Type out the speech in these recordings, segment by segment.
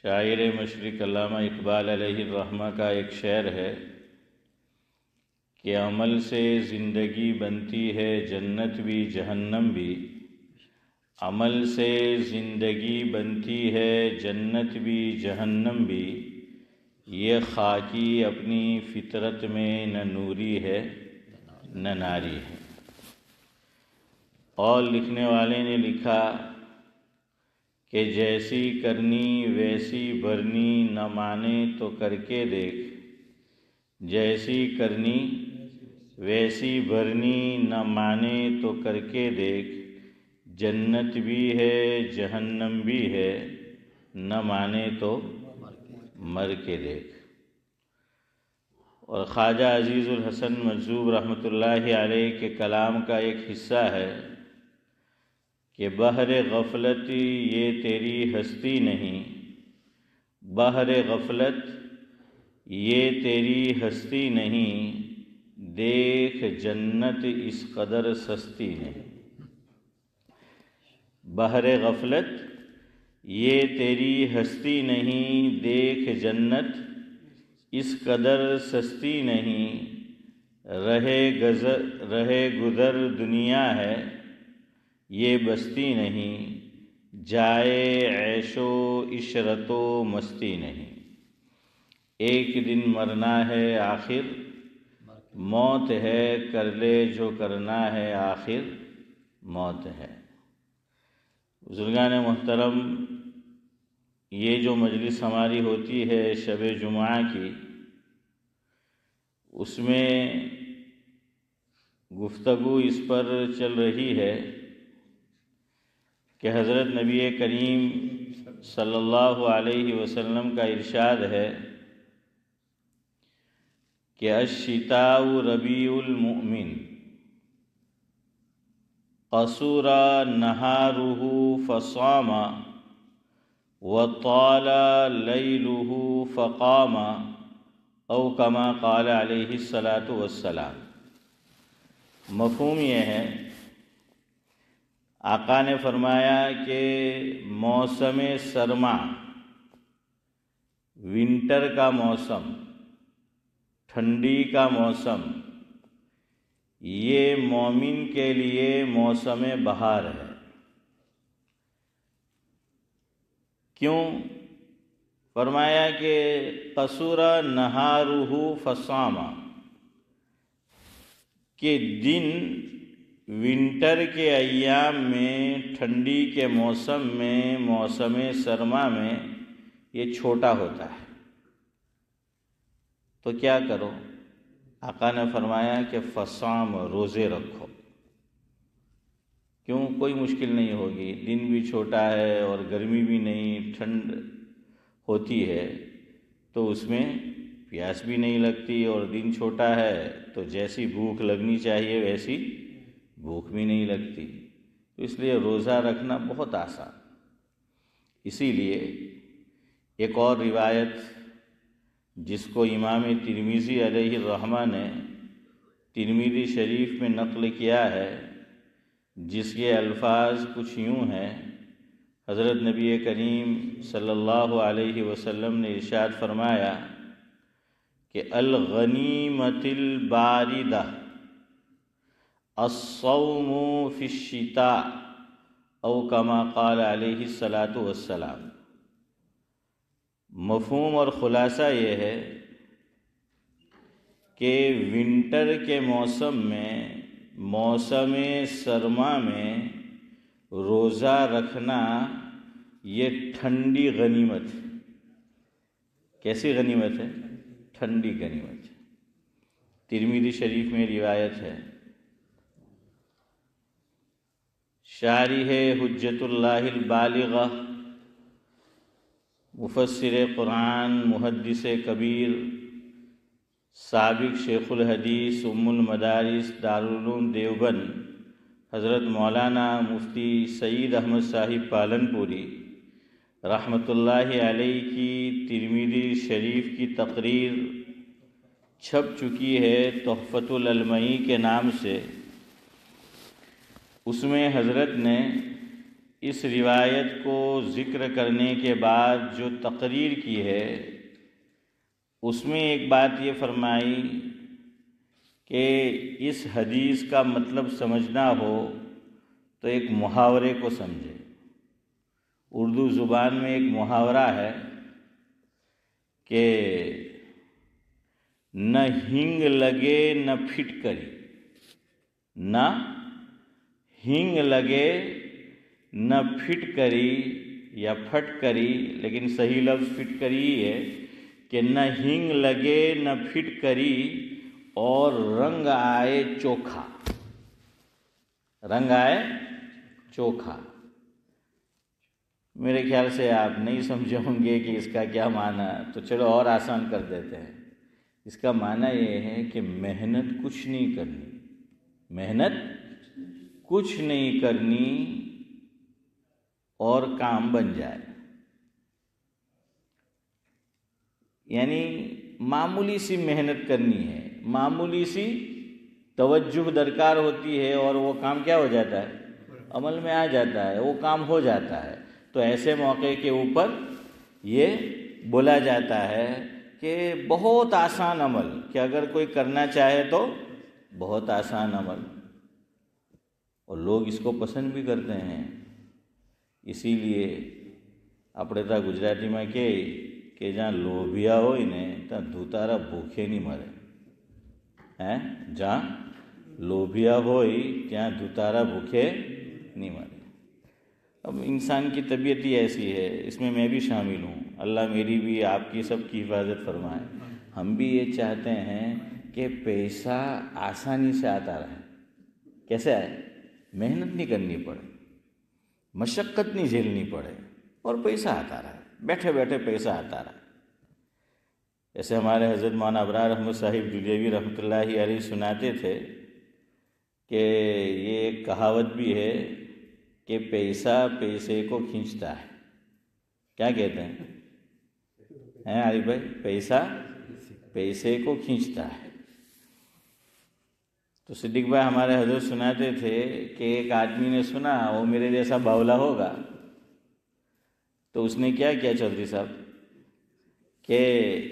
شاعر مشرق علامہ اقبال علیہ الرحمہ کا ایک شعر ہے کہ عمل سے زندگی بنتی ہے جنت بھی جہنم بھی، عمل سے زندگی بنتی ہے جنت بھی جہنم بھی، یہ خاکی اپنی فطرت میں نہ نوری ہے نہ ناری ہے۔ اور لکھنے والے نے لکھا کہ جیسی کرنی ویسی بھرنی، نہ مانے تو کر کے دیکھ، جیسی کرنی ویسی بھرنی، نہ مانے تو کر کے دیکھ، جنت بھی ہے جہنم بھی ہے، نہ مانے تو مر کے دیکھ۔ اور خواجہ عزیز الحسن مجذوب رحمۃ اللہ علیہ کے کلام کا ایک حصہ ہے کہ بحر غفلت یہ تیری ہستی نہیں، بحر غفلت یہ تیری ہستی نہیں، دیکھ جنت اس قدر سستی نہیں۔ بحر غفلت یہ تیری ہستی نہیں، دیکھ جنت اس قدر سستی نہیں، رہے گزر دنیا ہے یہ بستی نہیں، جائے عیش و عشرت و مستی نہیں۔ ایک دن مرنا ہے آخر موت ہے، کر لے جو کرنا ہے آخر موت ہے۔ بزرگان محترم، یہ جو مجلس ہماری ہوتی ہے شب جمعہ کی، اس میں گفتگو اس پر چل رہی ہے کہ حضرت نبی کریم صلی اللہ علیہ وسلم کا ارشاد ہے کہ الشتاء ربیع المؤمن، قصر نہارہ فصام، وطال لیلہ فقام، او کما قال علیہ الصلاۃ والسلام۔ مفہوم یہ ہے، آقا نے فرمایا کہ موسم سرما، ونٹر کا موسم، ٹھنڈی کا موسم، یہ مومن کے لیے موسم بہار ہے۔ کیوں؟ فرمایا کہ قصر نہارہ فصام، کہ دن ونٹر کے ایام میں، ٹھنڈی کے موسم میں، موسم سرما میں یہ چھوٹا ہوتا ہے، تو کیا کرو؟ آقا نے فرمایا کہ فصام، روزے رکھو۔ کیوں؟ کوئی مشکل نہیں ہوگی، دن بھی چھوٹا ہے اور گرمی بھی نہیں، ٹھنڈ ہوتی ہے تو اس میں پیاس بھی نہیں لگتی، اور دن چھوٹا ہے تو جیسی بھوک لگنی چاہیے ویسی بھوک بھی نہیں لگتی، تو اس لیے روزہ رکھنا بہت آسان۔ اسی لیے ایک اور روایت جس کو امام ترمذی علیہ الرحمہ نے ترمذی شریف میں نقل کیا ہے، جس کے الفاظ کچھ یوں ہیں، حضرت نبی کریم صلی اللہ علیہ وسلم نے ارشاد فرمایا کہ الغنیمۃ الباردہ الصوم فی الشتاء، او کما قال علیہ الصلاۃ والسلام۔ مفہوم اور خلاصہ یہ ہے کہ ونٹر کے موسم میں، موسم سرما میں روزہ رکھنا یہ ٹھنڈی غنیمت ہے۔ کیسی غنیمت ہے؟ ٹھنڈی غنیمت ہے۔ ترمذی شریف میں روایت ہے۔ شارح حجت اللہ البالغہ، مفسر قرآن، محدث کبیر، سابق شیخ الحدیث، ام المدارس، دارالعلوم دیوبند، حضرت مولانا مفتی سعید احمد صاحب پالنپوری رحمۃ اللہ علیہ کی ترمذی شریف کی تقریر چھپ چکی ہے تحفۃ العلمئی کے نام سے۔ اس میں حضرت نے اس روایت کو ذکر کرنے کے بعد جو تقریر کی ہے اس میں ایک بات یہ فرمائی کہ اس حدیث کا مطلب سمجھنا ہو تو ایک محاورے کو سمجھے۔ اردو زبان میں ایک محاورہ ہے کہ نہ ہنگ لگے نہ پھٹکری، نہ ہنگ لگے نہ پھٹکری یا پھٹکری، لیکن صحیح لفظ پھٹکری ہی ہے کہ نہ ہنگ لگے نہ پھٹکری اور رنگ آئے چوکھا، رنگ آئے چوکھا۔ میرے خیال سے آپ نہیں سمجھے ہوں گے کہ اس کا کیا معنی، تو چلو اور آسان کر دیتے ہیں۔ اس کا معنی یہ ہے کہ محنت کچھ نہیں کرنی، محنت کچھ نہیں کرنی اور کام بن جائے۔ یعنی معمولی سی محنت کرنی ہے، معمولی سی توجہ درکار ہوتی ہے اور وہ کام کیا ہو جاتا ہے، عمل میں آ جاتا ہے، وہ کام ہو جاتا ہے۔ تو ایسے موقع کے اوپر یہ بولا جاتا ہے کہ بہت آسان عمل، کہ اگر کوئی کرنا چاہے تو بہت آسان عمل، اور لوگ اس کو پسند بھی کرتے ہیں۔ اسی لیے આપણે ત્યાં ગુજરાતીમાં કહે કે જ્યાં લોભિયા હોય ને ત્યાં ધુતારા ભૂખે નહીં મરે, જ્યાં લોભિયા હોય ત્યાં ધુતારા ભૂખે نہیں مارے۔ اب انسان کی طبیعت ہی ایسی ہے، اس میں بھی شامل ہوں، اللہ میری بھی آپ کی سب کی حفاظت فرمائے۔ ہم بھی یہ چاہتے ہیں کہ پیسہ آسانی سے آتا رہے۔ کیسے آئے؟ محنت نہیں کرنی پڑے، مشقت نہیں جھیلنی پڑے، اور پیسہ آتا رہے، بیٹھے بیٹھے پیسہ آتا رہے۔ جیسے ہمارے حضرت مولانا ابرار احمد صاحب دہلوی رحمۃ اللہ علیہ سناتے تھے کہ یہ ایک کہاوت بھی ہے کہ پیسہ پیسے کو کھینچتا ہے۔ کیا کہتے ہیں عارف بھائی؟ پیسہ پیسے کو کھینچتا ہے۔ تو صدیق بھائی ہمارے حضرت سناتے تھے کہ ایک آدمی نے سنا وہ میرے جیسا باولا ہوگا، تو اس نے کیا کیا چودھری صاحب کہ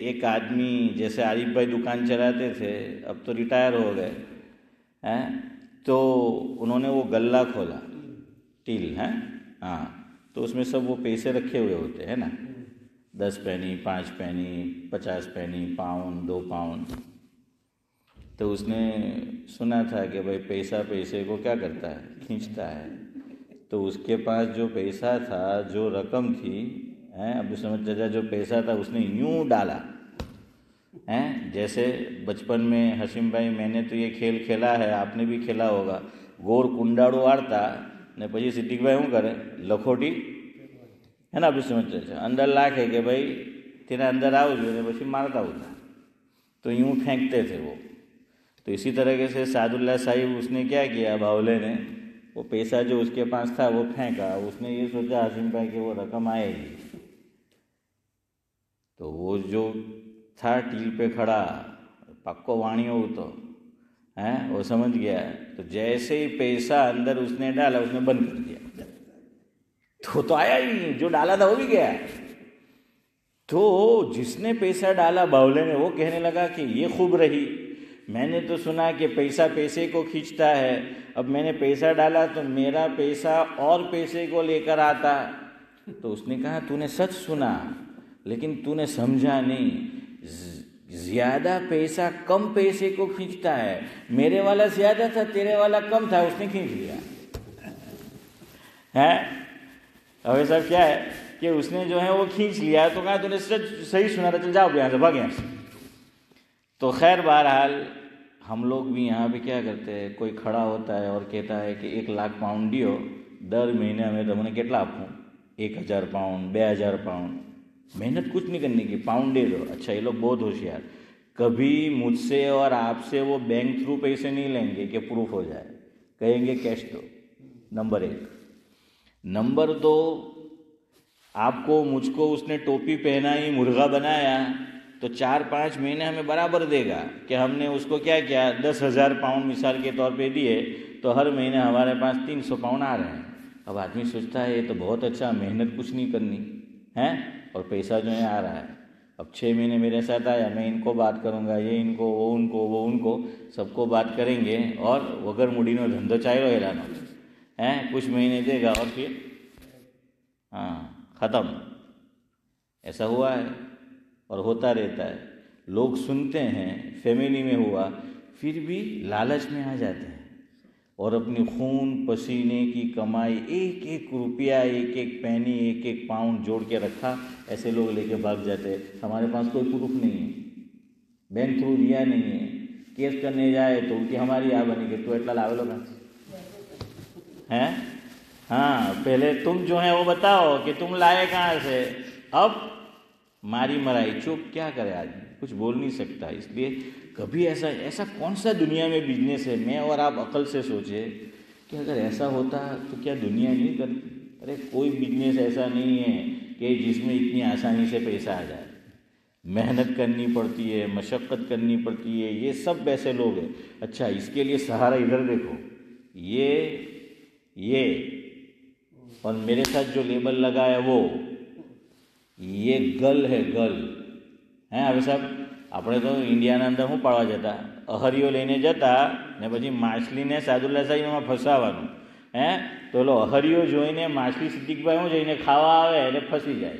ایک آدمی جیسے عارف بھائی دکان چلاتے تھے، اب تو ریٹائر ہو گئے، تو انہوں نے وہ غلہ کھولا، ٹیل تو اس میں سب وہ پیسے رکھے ہوئے ہوتے ہیں نا، 10 پینی، 5 پینی، 50 پینی، پاؤنڈ، 2 پاؤنڈ۔ تو اس نے سنا تھا کہ بھائی پیسہ پیسے کو کیا کرتا ہے، کھینچتا ہے۔ تو اس کے پاس جو پیسہ تھا، جو رقم تھی، ابو سمجھ چچا جو پیسہ تھا اس نے یوں ڈالا، جیسے بچپن میں حشیم بھائی میں نے تو یہ کھیل کھیلا ہے، آپ نے بھی کھیلا ہوگا، گور کنڈاڑو آڑتا ને પછી સિદ્દીકભાઈ શું કરે, લખોટી હે ને આપણે સમજ છે અંદર લાખે કે ભાઈ તેના અંદર આવજો અને પછી મારતા હોતા, تو یوں پھینکتے تھے وہ۔ تو اسی طریقے سے سعد اللہ صاحب اس نے کیا کیا، باولے نے وہ پیسہ جو اس کے پاس تھا وہ پھینکا، اس نے یہ سوچا حشیم بھائی کہ وہ رقم آئے گی، تو وہ جو تھا ٹیل پہ کھڑا پکو وانی ہو تو وہ سمجھ گیا، تو جیسے ہی پیسہ اندر اس نے ڈالا اس نے بند کر دیا، تو آیا ہی نہیں، جو ڈالا تھا وہ بھی گیا۔ تو جس نے پیسہ ڈالا باولے نے، وہ کہنے لگا کہ یہ خوب رہی، میں نے تو سنا کہ پیسہ پیسے کو کھینچتا ہے، اب میں نے پیسہ ڈالا تو میرا پیسہ اور پیسے کو لے کر آتا۔ تو اس نے کہا تو نے سچ سنا لیکن تو نے سمجھا نہیں، زیادہ پیسہ کم پیسے کو کھینچتا ہے، میرے والا زیادہ تھا تیرے والا کم تھا، اس نے کھینچ لیا ہے۔ اب صاحب کیا ہے کہ اس نے جو ہے وہ کھینچ لیا، تو کہا تو نے سچ صحیح سنا تھا، چل جاؤ یہاں سے، بھاگ یہاں سے۔ تو خیر بہرحال ہم لوگ بھی یہاں پہ کیا کرتے ہیں، کوئی کھڑا ہوتا ہے اور کہتا ہے کہ 1 લાખ પાઉન્ડ دیو، در مہینے میں تمہیں کتنا આપું، 1000 પાઉન્ડ، 2000 પાઉન્ડ، محنت کچھ نہیں کرنے کی، پاؤنڈ دے دو۔ اچھا یہ لوگ بہت ہوشیار، کبھی مجھ سے اور آپ سے وہ بینک تھرو پیسے نہیں لیں گے کہ پروف ہو جائے، کہیں گے کیش دو، نمبر 1۔ نمبر 2، آپ کو مجھ کو اس نے ٹوپی پہنائی، مرغا بنایا، تو 4-5 مہینے ہمیں برابر دے گا کہ ہم نے اس کو کیا کیا، 10,000 پاؤنڈ مثال کے طور پہ دیے، تو ہر مہینے ہمارے پاس 300 پاؤنڈ آ رہے ہیں، اب آدمی سوچتا ہے یہ تو بہت اچھا، محنت کچھ نہیں کرنی ہے اور پیسہ جو ہے آ رہا ہے. اب 6 مہینے میرے ساتھ آیا، میں ان کو بات کروں گا، یہ ان کو، وہ ان کو، وہ ان کو، سب کو بات کریں گے اور وگر مڈینو دھندو چاہیے اعلان ہے. کچھ مہینے دے گا اور پھر ختم. ایسا ہوا ہے اور ہوتا رہتا ہے. لوگ سنتے ہیں، فیملی میں ہوا، پھر بھی لالچ میں آ جاتے ہیں اور اپنی خون پسینے کی کمائی، ایک ایک روپیہ، ایک ایک پینی، ایک ایک پاؤنڈ جوڑ کے رکھا، ایسے لوگ لے کے بھاگ جاتے. ہمارے پاس کوئی پروف نہیں ہے، بینک تھرو دیا نہیں ہے، کیس کرنے جائے تو ان کی ہماری آ بنی کہ تو ایٹلا لاوے لوگ ہیں. ہاں پہلے تم جو ہے وہ بتاؤ کہ تم لائے کہاں سے. اب ماری مرائی چوپ، کیا کرے آدمی، کچھ بول نہیں سکتا. اس لیے کبھی ایسا کون سا دنیا میں بزنس ہے، میں اور آپ عقل سے سوچے کہ اگر ایسا ہوتا تو کیا دنیا نہیں کرتی. ارے کوئی بزنس ایسا نہیں ہے کہ جس میں اتنی آسانی سے پیسہ آ جائے. محنت کرنی پڑتی ہے، مشقت کرنی پڑتی ہے، یہ سب ایسے لوگ ہیں. اچھا اس کے لیے سہارا ادھر دیکھو، یہ اور میرے ساتھ جو لیبل لگا ہے وہ، یہ گل ہے، گل ہیں. હવે સાહેબ આપણે તો ઇન્ડિયાના અંદર શું પાડવા જતા, અહરિયો લઈને જતા ને પછી માછલીને સાદુલ્લા સાહેબમાં ફસાવાનું. તો પેલો અહરિયો જોઈને માછલી સિદ્દીકભાઈ શું જઈને ખાવા આવે એટલે ફસી જાય.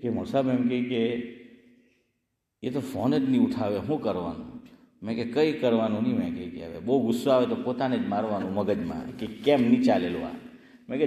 કે મોસાબ એમ કહે કે એ તો ફોન જ નહીં ઉઠાવે, શું કરવાનું. મેં કે કંઈ કરવાનું નહીં. મેં કહી કે હવે બહુ ગુસ્સો આવે તો પોતાને જ મારવાનું મગજમાં કે કેમ નહીં ચાલેલું આ. મેં કે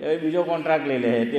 હવે બીજો કોન્ટ્રાક્ટ લઈ લે, તે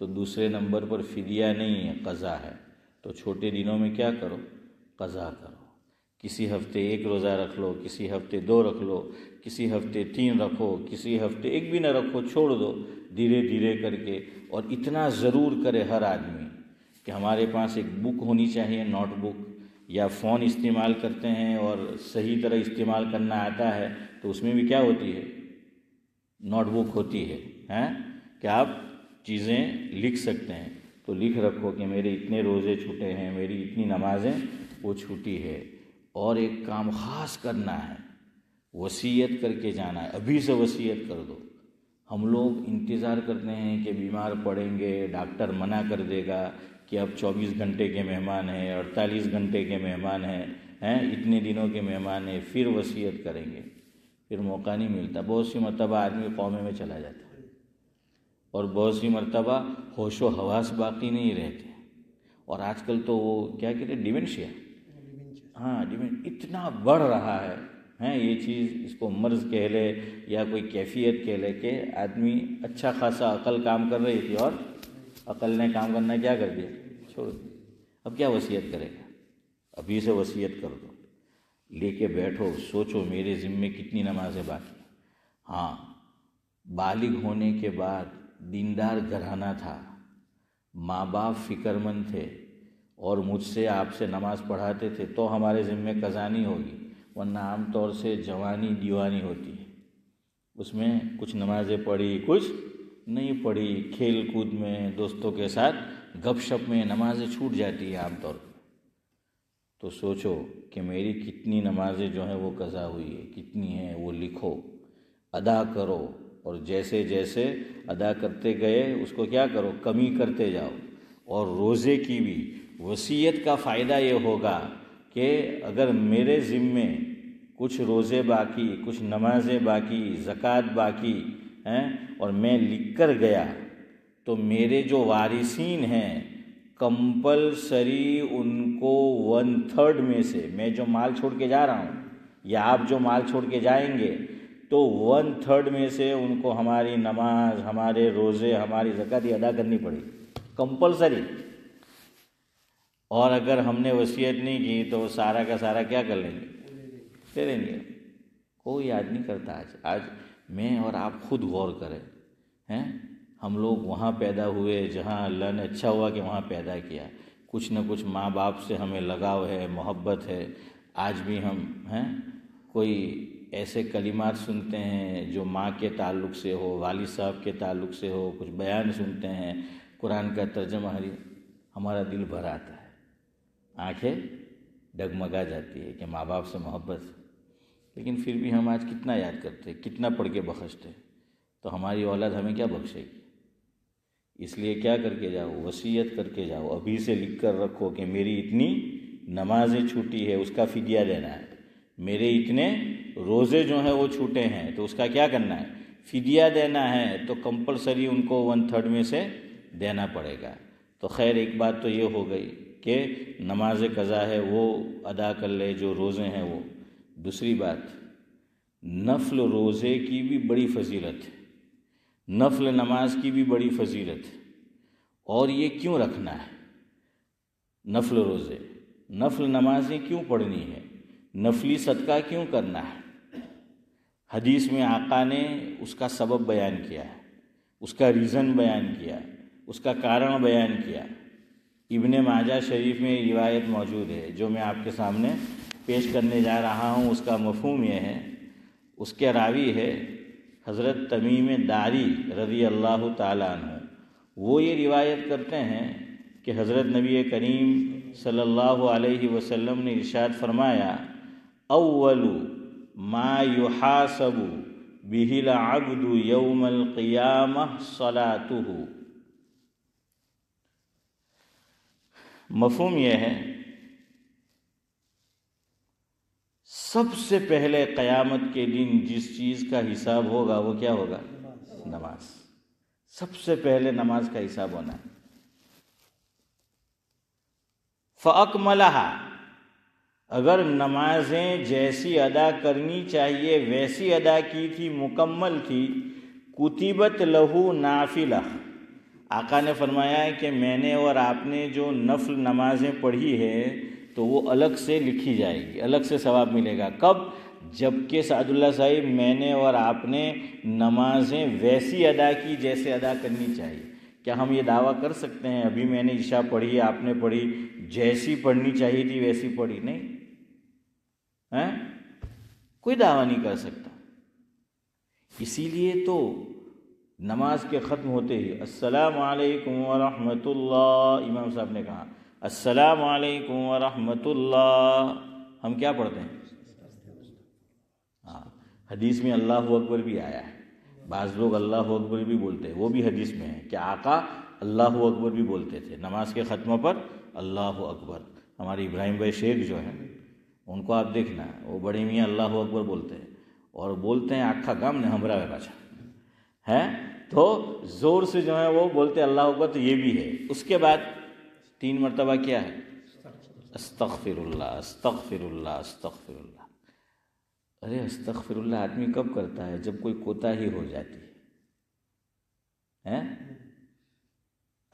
تو دوسرے نمبر پر فدیہ نہیں ہے، قضا ہے۔ تو چھوٹے دنوں میں کیا کرو؟ قضا کرو۔ کسی ہفتے 1 روزہ رکھ لو، کسی ہفتے 2 رکھ لو، کسی ہفتے 3 رکھو، کسی ہفتے 1 بھی نہ رکھو، چھوڑ دو دھیرے دھیرے کر کے۔ اور اتنا ضرور کرے ہر آدمی کہ ہمارے پاس ایک بک ہونی چاہیے، نوٹ بک، یا فون استعمال کرتے ہیں اور صحیح طرح استعمال کرنا آتا ہے تو اس میں بھی کیا ہوتی ہے؟ نوٹ بک ہوتی ہے کہ آپ چیزیں لکھ سکتے ہیں۔ تو لکھ رکھو کہ میرے اتنے روزے چھوٹے ہیں، میری اتنی نمازیں وہ چھوٹی ہے۔ اور ایک کام خاص کرنا ہے، وصیت کر کے جانا ہے، ابھی سے وصیت کر دو۔ ہم لوگ انتظار کرتے ہیں کہ بیمار پڑیں گے، ڈاکٹر منع کر دے گا کہ اب 24 گھنٹے کے مہمان ہیں، 48 گھنٹے کے مہمان ہیں، اتنے دنوں کے مہمان ہیں، پھر وصیت کریں گے، پھر موقع نہیں ملتا۔ بہت سی مرتبہ آدمی قومے میں چلا جاتا ہے، اور بہت سی مرتبہ ہوش و حواس باقی نہیں رہتے۔ اور آج کل تو وہ کیا کہتے ہیں، ڈیمنشیا، اتنا بڑھ رہا ہے یہ چیز، اس کو مرض کہہ لے یا کوئی کیفیت کہہ لے، کہ آدمی اچھا خاصا عقل کام کر رہی تھی اور عقل نے کام کرنا کیا کر دیا، چھوڑ دیا۔ اب کیا وصیت کرے گا؟ ابھی سے وصیت کر دو، لے کے بیٹھو، سوچو میرے ذمے کتنی نمازیں باقی۔ بالغ ہونے کے بعد دیندار گھرانہ تھا، ماں باپ فکر مند تھے اور مجھ سے آپ سے نماز پڑھاتے تھے تو ہمارے ذمے قضا نہیں ہوگی، ورنہ عام طور سے جوانی دیوانی ہوتی ہے، اس میں کچھ نمازیں پڑھی، کچھ نہیں پڑھی، کھیل کود میں دوستوں کے ساتھ گپ شپ میں نمازیں چھوٹ جاتی ہیں عام طور پر۔ تو سوچو کہ میری کتنی نمازیں جو ہیں وہ قضا ہوئی ہے، کتنی ہیں وہ لکھو، ادا کرو، اور جیسے جیسے ادا کرتے گئے اس کو کیا کرو، کمی کرتے جاؤ۔ اور روزے کی بھی وصیت کا فائدہ یہ ہوگا کہ اگر میرے ذمے کچھ روزے باقی، کچھ نمازیں باقی، زکوٰۃ باقی ہیں، اور میں لکھ کر گیا تو میرے جو وارثین ہیں کمپلسری ان کو 1/3 میں سے، میں جو مال چھوڑ کے جا رہا ہوں یا آپ جو مال چھوڑ کے جائیں گے تو 1/3 میں سے ان کو ہماری نماز، ہمارے روزے، ہماری زکوٰۃ ادا کرنی پڑے گی، کمپلسری۔ اور اگر ہم نے وصیت نہیں کی تو وہ سارا کا سارا کیا کر لیں گے، دے دیں گے۔ کوئی یاد نہیں کرتا۔ آج میں اور آپ خود غور کریں، ہم لوگ وہاں پیدا ہوئے جہاں اللہ نے اچھا ہوا کہ وہاں پیدا کیا، کچھ نہ کچھ ماں باپ سے ہمیں لگاؤ ہے، محبت ہے۔ آج بھی ہم کوئی ایسے کلمات سنتے ہیں جو ماں کے تعلق سے ہو، والد صاحب کے تعلق سے ہو، کچھ بیان سنتے ہیں، قرآن کا ترجمہ، ہمارا دل بھر آتا ہے، آنکھیں ڈگمگا جاتی ہے کہ ماں باپ سے محبت۔ لیکن پھر بھی ہم آج کتنا یاد کرتے، کتنا پڑھ کے بخشتے، تو ہماری اولاد ہمیں کیا بخشے گی؟ اس لیے کیا کر کے جاؤ، وصیت کر کے جاؤ، ابھی سے لکھ کر رکھو کہ میری اتنی نمازیں چھوٹی ہے، اس کا فدیہ دینا ہے، میرے اتنے روزے جو ہیں وہ چھوٹے ہیں تو اس کا کیا کرنا ہے، فدیہ دینا ہے، تو کمپلسری ان کو 1/3 میں سے دینا پڑے گا۔ تو خیر ایک بات تو یہ ہو گئی کہ نماز قضا ہے وہ ادا کر لے، جو روزے ہیں وہ۔ دوسری بات، نفل روزے کی بھی بڑی فضیلت ہے، نفل نماز کی بھی بڑی فضیلت ہے۔ اور یہ کیوں رکھنا ہے نفل روزے، نفل نمازیں کیوں پڑھنی ہے، نفلی صدقہ کیوں کرنا ہے؟ حدیث میں آقا نے اس کا سبب بیان کیا ہے، اس کا ریزن بیان کیا، اس کا کارن بیان کیا۔ ابن ماجہ شریف میں روایت موجود ہے جو میں آپ کے سامنے پیش کرنے جا رہا ہوں۔ اس کا مفہوم یہ ہے، اس کے راوی ہے حضرت تمیم داری رضی اللہ تعالیٰ عنہ۔ وہ یہ روایت کرتے ہیں کہ حضرت نبی کریم صلی اللہ علیہ وسلم نے ارشاد فرمایا، اول ما یحاسب بہ العبد یوم القیامہ صلاتہ۔ مفہوم یہ ہے، سب سے پہلے قیامت کے دن جس چیز کا حساب ہوگا وہ کیا ہوگا، نماز۔ سب سے پہلے نماز کا حساب ہونا ہے۔ فَأَكْمَلَهَا، اگر نمازیں جیسی ادا کرنی چاہیے ویسی ادا کی تھی، مکمل تھی، کتبت لہو نافلہ، آقا نے فرمایا ہے کہ میں نے اور آپ نے جو نفل نمازیں پڑھی ہے تو وہ الگ سے لکھی جائے گی، الگ سے ثواب ملے گا۔ کب؟ جب کہ سعد اللہ صاحب میں نے اور آپ نے نمازیں ویسی ادا کی جیسے ادا کرنی چاہیے۔ کیا ہم یہ دعویٰ کر سکتے ہیں ابھی میں نے عشاء پڑھی، آپ نے پڑھی، جیسی پڑھنی چاہیے تھی ویسی پڑھی؟ نہیں، کوئی دعویٰ نہیں کر سکتا۔ اسی لیے تو نماز کے ختم ہوتے ہی السلام علیکم ورحمۃ اللہ، امام صاحب نے کہا السلام علیکم ورحمۃ اللہ، ہم کیا پڑھتے ہیں؟ حدیث میں اللہ اکبر بھی آیا ہے، بعض لوگ اللہ اکبر بھی بولتے ہیں، وہ بھی حدیث میں ہے کہ آقا اللہ اکبر بھی بولتے تھے نماز کے ختمہ پر، اللہ اکبر۔ ہمارے ابراہیم بھائی شیخ جو ہیں ان کو آپ دیکھنا، وہ بڑے میاں اللہ اکبر بولتے ہیں، اور بولتے ہیں آکھا گام نے ہمرا ہے بچا ہے، تو زور سے جو ہے وہ بولتے اللہ اکبر، تو یہ بھی ہے۔ اس کے بعد 3 مرتبہ کیا ہے؟ استغفر اللہ استغفر اللہ استغفر اللہ۔ ارے استغفر اللہ آدمی کب کرتا ہے؟ جب کوئی کوتاہی ہو جاتی ہے،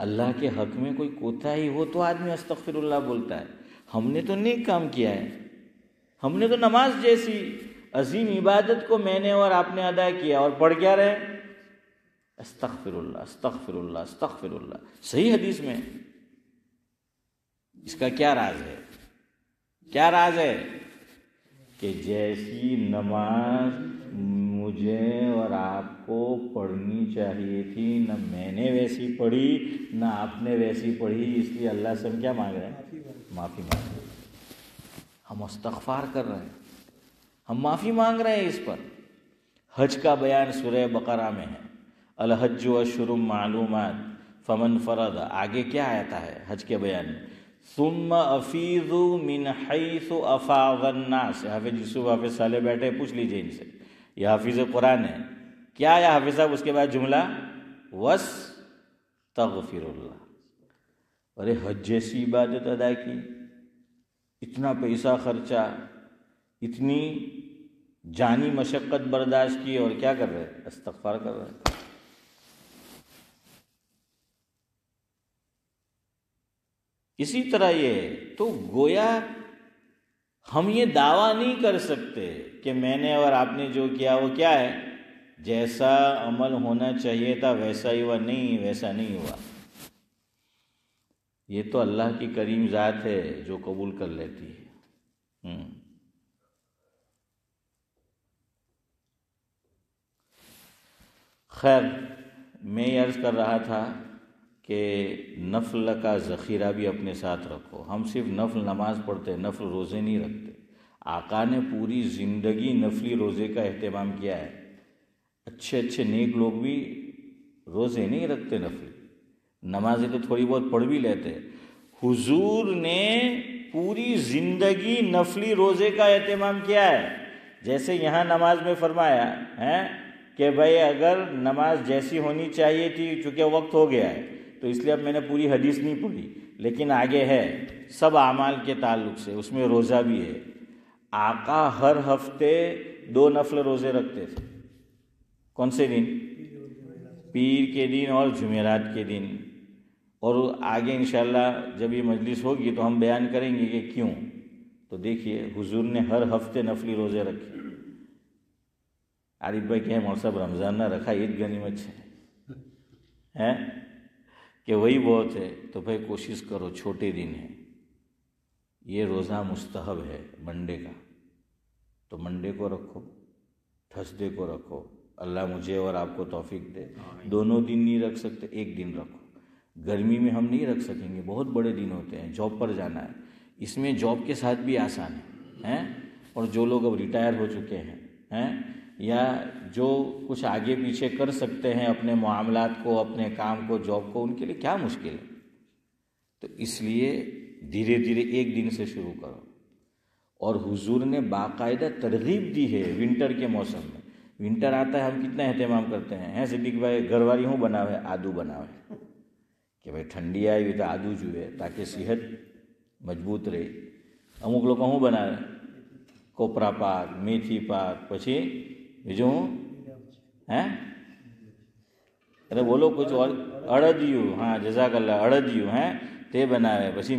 اللہ کے حق میں کوئی کوتاہی ہو تو آدمی استغفر اللہ بولتا ہے۔ ہم نے تو نیک کام کیا ہے، ہم نے تو نماز جیسی عظیم عبادت کو میں نے اور آپ نے ادا کیا، اور پڑھ کیا رہے؟ استغفر اللہ استغفر اللہ استغفر اللہ۔ صحیح حدیث میں اس کا کیا راز ہے؟ کیا راز ہے؟ کہ جیسی نماز مجھے اور آپ کو پڑھنی چاہیے تھی، نہ میں نے ویسی پڑھی نہ آپ نے ویسی پڑھی، اس لیے اللہ سے ہم کیا مانگ رہے ہیں؟ معافی مانگ رہے ہیں۔ ہم استغفار کر رہے ہیں، ہم معافی مانگ رہے ہیں اس پر۔ حج کا بیان سورہ بقرہ میں ہے، الحج اشہر معلومات فمن فرض، آگے کیا آتا ہے حج کے بیان میں؟ ثم افیضوا من حیث افاض الناس۔ حافظ یوسف حافظ صالح بیٹھے، پوچھ لیجئے ان سے، یہ حافظ قرآن ہے، کیا آیا حافظ صاحب اس کے بعد جملہ؟ واستغفر اللہ۔ ارے حج جیسی عبادت ادا کی، اتنا پیسہ خرچہ، اتنی جانی مشقت برداشت کی، اور کیا کر رہے؟ استغفار کر رہے۔ اسی طرح یہ تو گویا ہم یہ دعویٰ نہیں کر سکتے کہ میں نے اور آپ نے جو کیا وہ کیا ہے، جیسا عمل ہونا چاہیے تھا ویسا ہی ہوا، نہیں ویسا نہیں ہوا۔ یہ تو اللہ کی کریم ذات ہے جو قبول کر لیتی ہے۔ خیر، میں یہ عرض کر رہا تھا کہ نفل کا ذخیرہ بھی اپنے ساتھ رکھو۔ ہم صرف نفل نماز پڑھتے، نفل روزے نہیں رکھتے۔ آقا نے پوری زندگی نفلی روزے کا اہتمام کیا ہے۔ اچھے اچھے نیک لوگ بھی روزے نہیں رکھتے نفلی، نمازیں تو تھوڑی بہت پڑھ بھی لیتے۔ حضور نے پوری زندگی نفلی روزے کا اہتمام کیا ہے۔ جیسے یہاں نماز میں فرمایا ہے کہ بھائی اگر نماز جیسی ہونی چاہیے تھی، چونکہ وقت ہو گیا ہے تو اس لیے اب میں نے پوری حدیث نہیں پڑھی، لیکن آگے ہے سب اعمال کے تعلق سے، اس میں روزہ بھی ہے۔ آقا ہر ہفتے 2 نفل روزے رکھتے تھے۔ کون سے دن؟ پیر کے دن اور جمعرات کے دن۔ اور آگے انشاءاللہ جب یہ مجلس ہوگی تو ہم بیان کریں گے کہ کیوں۔ تو دیکھیے حضور نے ہر ہفتے نفلی روزے رکھے۔ عارف بھائی کہیں مول صاحب رمضان نہ رکھا، عید غنیمت ہے کہ وہی بہت ہے، تو بھائی کوشش کرو، چھوٹے دن ہیں، یہ روزہ مستحب ہے منڈے کا، تو منڈے کو رکھو، تھرسڈے کو رکھو، اللہ مجھے اور آپ کو توفیق دے۔ دونوں دن نہیں رکھ سکتے، ایک دن رکھو۔ گرمی میں ہم نہیں رکھ سکیں گے، بہت بڑے دن ہوتے ہیں، جاب پر جانا ہے، اس میں جاب کے ساتھ بھی آسان ہے، اور جو لوگ اب ریٹائر ہو چکے ہیں یا جو کچھ آگے پیچھے کر سکتے ہیں اپنے معاملات کو، اپنے کام کو، جاب کو، ان کے لیے کیا مشکل ہے؟ تو اس لیے دھیرے دھیرے ایک دن سے شروع کرو۔ اور حضور نے باقاعدہ ترغیب دی ہے ونٹر کے موسم میں۔ ونٹر آتا ہے ہم کتنا اہتمام کرتے ہیں، صدیق بھائی گھر والی ہوں بنا ہوئے آدو بنا ہوئے کہ بھائی ٹھنڈی آئی ہوئی تو آدو جوئے تاکہ صحت مضبوط رہے۔ અમુક લોકો શું બનાવે, કોપરા પાક, મેથી પાક, પછી બીજું અરે બોલો કુછ ઓર. અડદિયું, હા જઝાક અલ્લાહ, અડદિયું હે તે બનાવે. પછી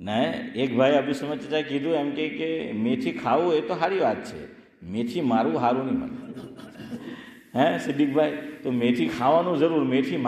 ને એક ભાઈ અભી સમજતા કીધું એમ કે મેથી ખાવું એ તો સારી વાત છે, મેથી મારવું સારું નહીં મને. હે સિદ્દીકભાઈ, તો મેથી ખાવાનું જરૂર, મેથી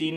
3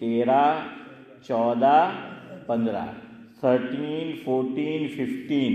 13, 14, 15, 13, 14, 15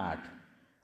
8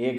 1.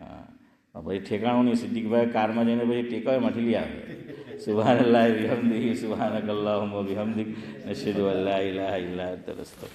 હા ભાઈ ઠેકાણું નહીં. સિદ્દીકભાઈ કારમાં જઈને પછી ટેકાવામાંથી લઈ આવે. સુબહાનલ્લાહ બિહમ્દિહી સુબહાનકલ્લાહુમ્મ બિહમ્દિક નશહદુ અલ્લા ઇલાહા ઇલ્લા અંતા નસ્તગફિરુક.